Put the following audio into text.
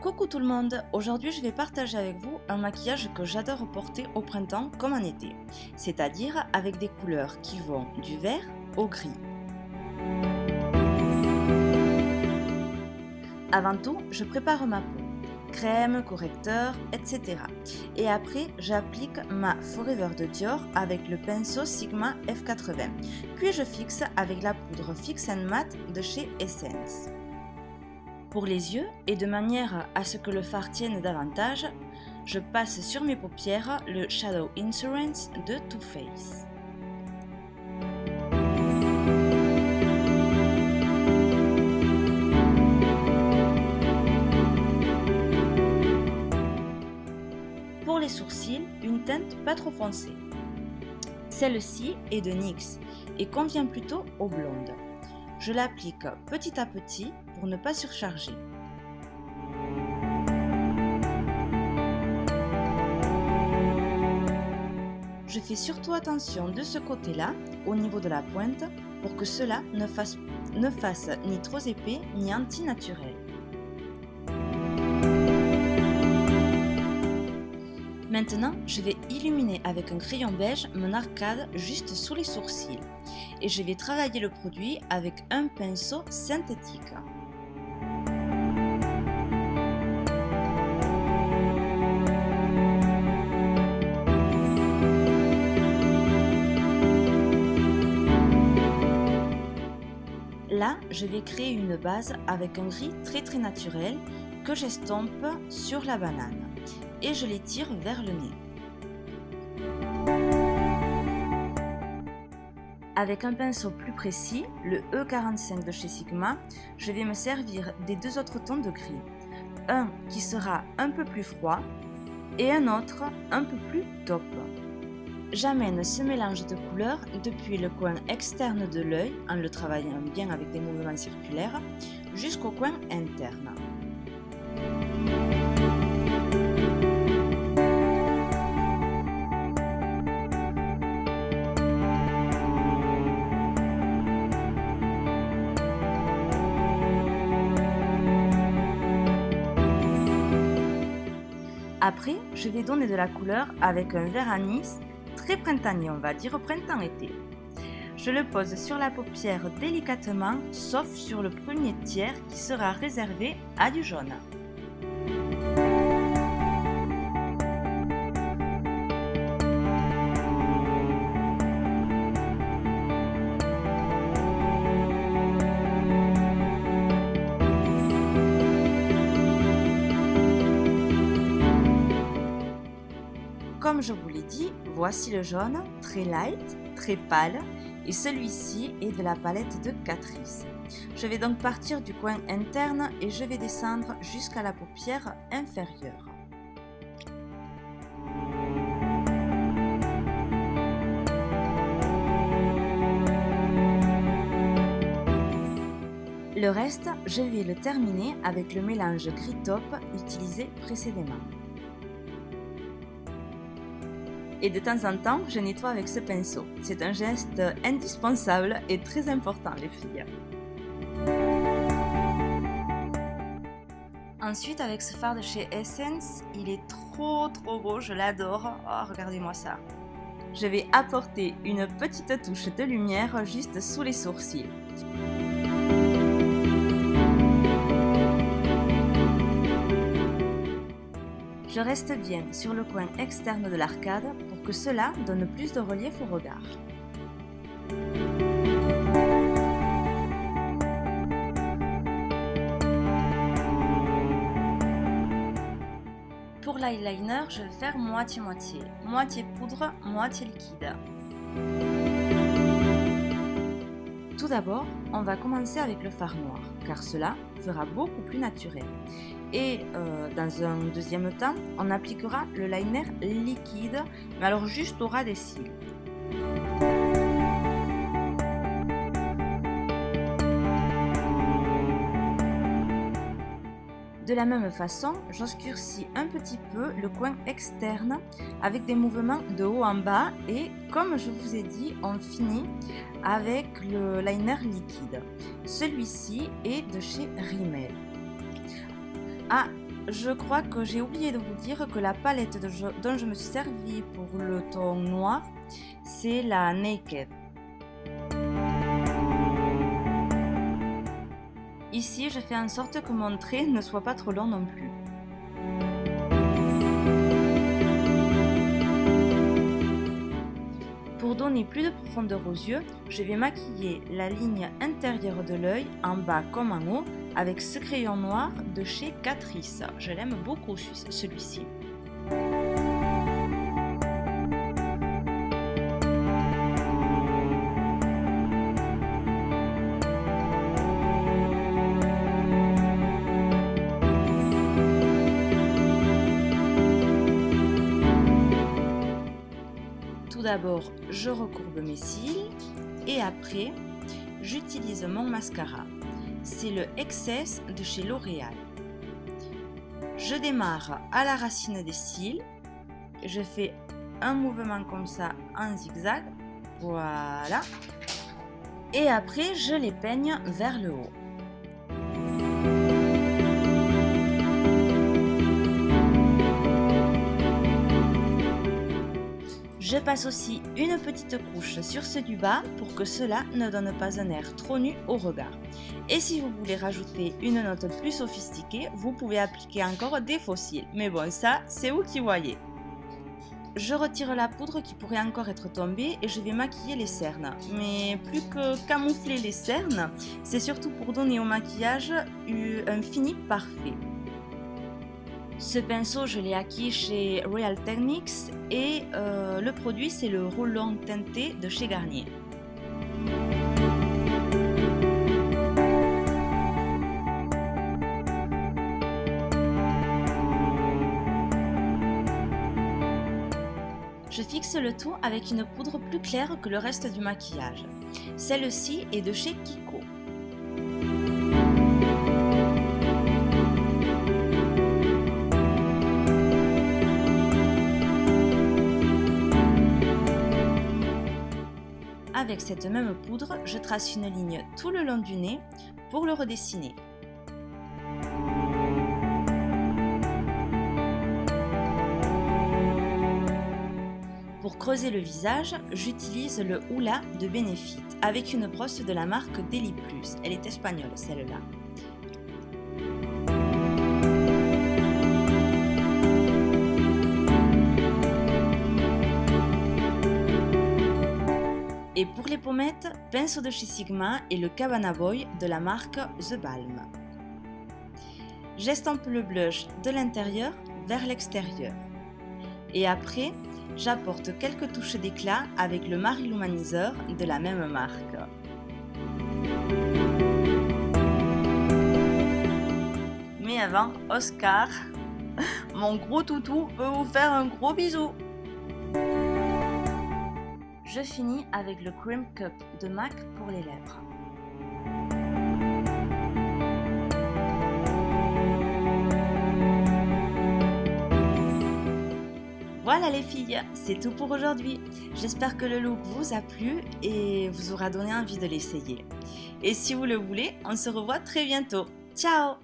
Coucou tout le monde, aujourd'hui je vais partager avec vous un maquillage que j'adore porter au printemps comme en été, c'est-à-dire avec des couleurs qui vont du vert au gris. Avant tout, je prépare ma peau, crème, correcteur, etc. Et après, j'applique ma Forever de Dior avec le pinceau Sigma F80, puis je fixe avec la poudre Fix and Matte de chez Essence. Pour les yeux, et de manière à ce que le fard tienne davantage, je passe sur mes paupières le Shadow Insurance de Too Faced. Pour les sourcils, une teinte pas trop foncée. Celle-ci est de NYX et convient plutôt aux blondes. Je l'applique petit à petit pour ne pas surcharger. Je fais surtout attention de ce côté-là, au niveau de la pointe, pour que cela ne fasse ni trop épais ni anti-naturel. Maintenant, je vais illuminer avec un crayon beige mon arcade juste sous les sourcils et je vais travailler le produit avec un pinceau synthétique. Là, je vais créer une base avec un gris très naturel que j'estompe sur la banane et je l'étire vers le nez. Avec un pinceau plus précis, le E45 de chez Sigma, je vais me servir des deux autres tons de gris. Un qui sera un peu plus froid et un autre un peu plus taupe. J'amène ce mélange de couleurs depuis le coin externe de l'œil, en le travaillant bien avec des mouvements circulaires, jusqu'au coin interne. Après, je vais donner de la couleur avec un vert anis très printanier, on va dire au printemps-été. Je le pose sur la paupière délicatement, sauf sur le premier tiers qui sera réservé à du jaune. Comme je vous l'ai dit, voici le jaune, très light, très pâle, et celui-ci est de la palette de Catrice. Je vais donc partir du coin interne et je vais descendre jusqu'à la paupière inférieure. Le reste, je vais le terminer avec le mélange gris taupe utilisé précédemment. Et de temps en temps, je nettoie avec ce pinceau. C'est un geste indispensable et très important, les filles. Ensuite, avec ce fard de chez Essence, il est trop beau, je l'adore. Oh, regardez-moi ça. Je vais apporter une petite touche de lumière juste sous les sourcils. Je reste bien sur le coin externe de l'arcade pour que cela donne plus de relief au regard. Pour l'eyeliner, je vais faire moitié-moitié. Moitié poudre, moitié liquide. Tout d'abord, on va commencer avec le fard noir, car cela sera beaucoup plus naturel. Et dans un deuxième temps, on appliquera le liner liquide, mais alors juste au ras des cils. De la même façon, j'obscurcis un petit peu le coin externe avec des mouvements de haut en bas et comme je vous ai dit, on finit avec le liner liquide. Celui-ci est de chez Rimmel. Ah, je crois que j'ai oublié de vous dire que la palette dont je me suis servi pour le ton noir, c'est la Naked. Ici, je fais en sorte que mon trait ne soit pas trop long non plus. Pour donner plus de profondeur aux yeux, je vais maquiller la ligne intérieure de l'œil en bas comme en haut avec ce crayon noir de chez Catrice. Je l'aime beaucoup celui-ci. Tout d'abord, je recourbe mes cils et après, j'utilise mon mascara. C'est le Excess de chez L'Oréal. Je démarre à la racine des cils. Je fais un mouvement comme ça en zigzag. Voilà. Et après, je les peigne vers le haut. Je passe aussi une petite couche sur ceux du bas pour que cela ne donne pas un air trop nu au regard. Et si vous voulez rajouter une note plus sophistiquée, vous pouvez appliquer encore des faux cils. Mais bon, ça, c'est vous qui voyez. Je retire la poudre qui pourrait encore être tombée et je vais maquiller les cernes. Mais plus que camoufler les cernes, c'est surtout pour donner au maquillage un fini parfait. Ce pinceau, je l'ai acquis chez Real Techniques et le produit, c'est le roll-on teinté de chez Garnier. Je fixe le tout avec une poudre plus claire que le reste du maquillage. Celle-ci est de chez Kiko. Avec cette même poudre, je trace une ligne tout le long du nez pour le redessiner. Pour creuser le visage, j'utilise le Hoola de Benefit avec une brosse de la marque Deli Plus. Elle est espagnole celle-là. Et pour les pommettes, pinceau de chez Sigma et le Cabana Boy de la marque The Balm. J'estompe le blush de l'intérieur vers l'extérieur. Et après, j'apporte quelques touches d'éclat avec le Mary-Lou-Manizer de la même marque. Mais avant, Oscar, mon gros toutou, veut vous faire un gros bisou. Je finis avec le Cream Cup de MAC pour les lèvres. Voilà les filles, c'est tout pour aujourd'hui. J'espère que le look vous a plu et vous aura donné envie de l'essayer. Et si vous le voulez, on se revoit très bientôt. Ciao!